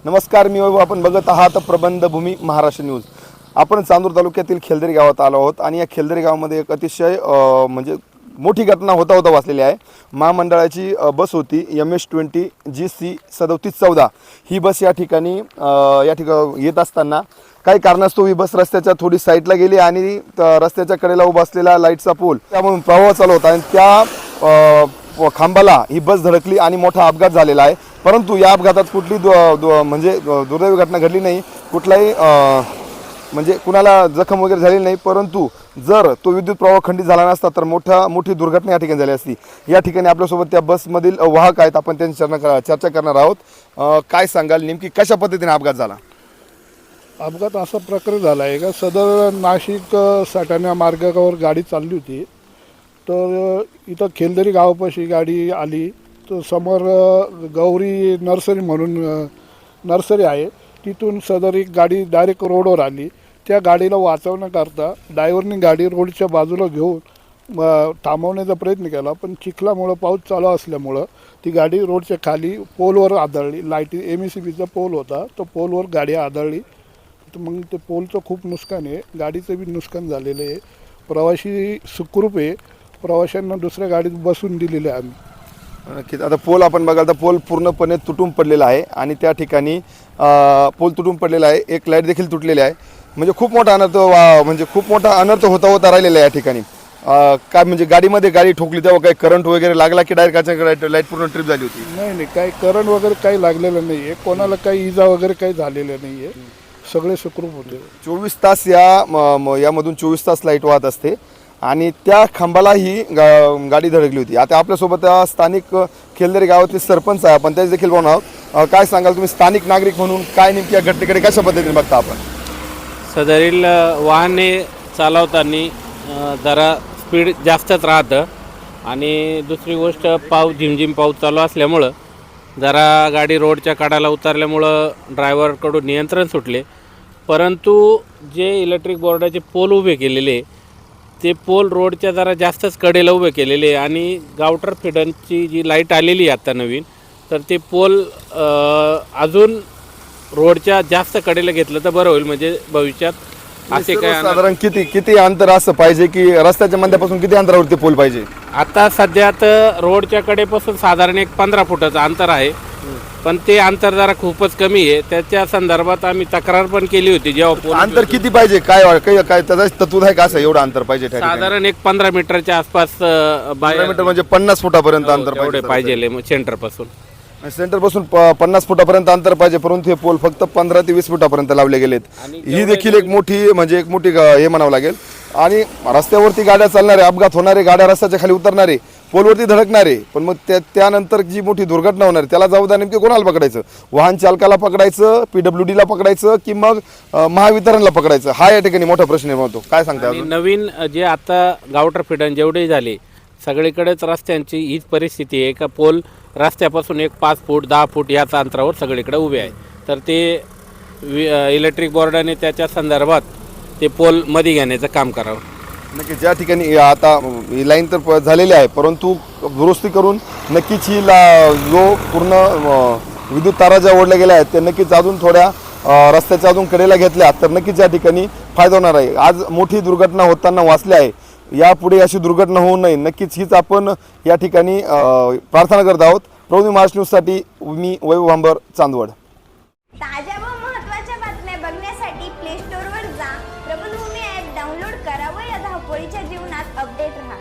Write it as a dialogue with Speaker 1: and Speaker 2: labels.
Speaker 1: नमस्कार, मी वैभव. आपण बघत आहात प्रबंधभूमी महाराष्ट्र न्यूज. आपण चांदूर तालुक्यातील खेलदरी गावात आलो आहोत आणि या खेलदरी गावामध्ये एक अतिशय म्हणजे मोठी घटना होता वाचलेली आहे. महामंडळाची बस होती MS-20 GC 3714. ही बस या ठिकाणी येत असताना काही कारणास्तव ही बस रस्त्याच्या थोडी साईडला गेली आणि रस्त्याच्या कडेला उभा असलेला लाईटचा पोल त्यामुळे प्रवाह चालू होता आणि त्या खांबाला ही बस धडकली आणि मोठा अपघात झालेला आहे. परंतु या अपघातात कुठली म्हणजे दुर्दैवी घटना घडली नाही, कुठलाही म्हणजे कुणाला जखम वगैरे झाली नाही. परंतु जर तो विद्युत प्रवाह खंडित झाला नसता तर मोठी दुर्घटना या ठिकाणी झाली असती. या ठिकाणी आपल्यासोबत त्या बसमधील वाहक आहेत, आपण त्यांची चर्चा करणार आहोत. काय सांगाल, नेमकी कशा पद्धतीने अपघात झाला?
Speaker 2: अपघात असा प्रकार झाला आहे का, सदर नाशिक सटाणा मार्गावर गाडी चालली होती, तर इथं खेलदरी गावापाशी गाडी आली. तर समोर गौरी नर्सरी म्हणून नर्सरी आहे, तिथून सदर एक गाडी डायरेक्ट रोडवर आली. त्या गाडीला वाचवण्याकरता ड्रायव्हरने गाडी रोडच्या बाजूला घेऊन थांबवण्याचा प्रयत्न केला, पण चिखलामुळं पाऊस चालू असल्यामुळं ती गाडी रोडच्या खाली पोलवर आदळली. लाईटी MECBचा पोल होता, तो पोलवर गाडी आदळली. तर मग ते पोलचं खूप नुकसान आहे, गाडीचं बी नुकसान झालेलं आहे. प्रवासी सुखरूप आहे, प्रवाशांना दुसऱ्या गाडीत बसून दिलेले आहे आम्ही.
Speaker 1: नक्कीच. आता पोल आपण बघाल तर पोल पूर्णपणे तुटून पडलेला आहे आणि त्या ठिकाणी पोल तुटून पडलेला आहे, एक लाईट देखील तुटलेली आहे. म्हणजे खूप मोठा अनर्थ होता राहिलेला आहे या ठिकाणी. काय म्हणजे गाडी ठोकली तेव्हा काही करंट वगैरे लागला की डायरेक्ट लाईट पूर्ण ट्रिप झाली होती?
Speaker 2: नाही, काही करंट वगैरे काही लागलेलं नाही आहे, कोणाला काही इजा वगैरे काही झालेलं नाही आहे, सगळे सुखरूप होते.
Speaker 1: 24 तास यामधून 24 तास लाईट वाहत असते आणि त्या खांबाला ही गाडी धडकली होती. आता आपल्यासोबत स्थानिक खेलदरी गावातील सरपंच आहे, आपण त्याच देखील बोलणार आहोत. काय सांगाल तुम्ही स्थानिक नागरिक म्हणून, काय नेमकी या घटनेकडे कशा पद्धतीने बघता आपण?
Speaker 3: सदरील वाहने चालवताना जरा स्पीड जास्तच राहतं आणि दुसरी गोष्ट झिमझिम पाऊस चालू असल्यामुळं जरा गाडी रोडच्या कडाला उतरल्यामुळं ड्रायव्हरकडून नियंत्रण सुटले. परंतु जे इलेक्ट्रिक बोर्डाचे पोल उभे केलेले, ते पोल रोडच्या जरा जास्तच कडेला उभे केलेले आणि गावटर फिडनची जी लाईट आलेली आहे आता नवीन, तर ते पोल अजून रोडच्या जास्त कडेला घेतलं तर बरं होईल. म्हणजे भविष्यात असे काय
Speaker 1: साधारण किती अंतर असं पाहिजे की रस्त्याच्या मध्यापासून किती अंतरावरती पोल पाहिजे?
Speaker 3: आता सध्या तर रोडच्या कडेपासून साधारण एक 15 फुटाचं अंतर आहे, पण ते अंतर जरा खूपच कमी आहे. त्याच्या संदर्भात आम्ही तक्रार पण केली होती. जेव्हा
Speaker 1: अंतर किती पाहिजे, काय त्याचं तत्व आहे का, असं एवढं अंतर पाहिजे?
Speaker 3: साधारण एक 15 मीटरच्या आसपास
Speaker 1: 15 मीटर म्हणजे 50 फुटापर्यंत अंतर
Speaker 3: पाहिजे सेंटरपासून.
Speaker 1: सेंटरपासून 50 फुटापर्यंत अंतर पाहिजे, परंतु हे पोल फक्त 15 ते 20 फुटापर्यंत लावले गेलेत. ही देखील एक मोठी हे म्हणावं लागेल. आणि रस्त्यावरती गाड्या चालणारे, अपघात होणारे, गाड्या रस्त्याच्या खाली उतरणारे, पोलवरती धडकणारे, पण मग त्यानंतर जी मोठी दुर्घटना होणार त्याला जबाबदार नेमके कोणाला पकडायचं? वाहन चालकाला पकडायचं, PWDला पकडायचं की मग महावितरणला पकडायचं? हा या ठिकाणी मोठा प्रश्न होतो. काय सांगता?
Speaker 3: नवीन जे आता गावटर फिडन जेवढे झाले, सगळीकडेच रस्त्यांची हीच परिस्थिती आहे का पोल रस्त्यापासून एक 5 फूट 10 फूट याच अंतरावर सगळीकडे उभे आहे. तर ते इलेक्ट्रिक बोर्डाने त्याच्या संदर्भात ते पोल मध्ये घेण्याचं काम करावं.
Speaker 1: नक्की. ज्या ठिकाणी आता ही लाईन तर झालेली आहे, परंतु दुरुस्ती करून नक्कीच ही जो पूर्ण विद्युत तारा ज्या ओढल्या गेल्या आहेत त्या नक्कीच अजून थोड्या रस्त्याच्या अजून कडेला घेतल्या तर नक्कीच या ठिकाणी फायदा होणार आहे. आज मोठी दुर्घटना होताना वाचली आहे, यापुढे अशी दुर्घटना होऊ नये, नक्कीच हीच आपण या ठिकाणी प्रार्थना करत आहोत. प्रबंधभूमी महाराष्ट्र न्यूजसाठी मी वैभव भांबर, चांदवड.
Speaker 4: ताज्या व महत्त्वाच्या बातम्या बघण्यासाठी प्ले स्टोअरवर जा, प्रबंधभूमी ॲप डाउनलोड करा व या धावपळीच्या जीवनात अपडेट रहा.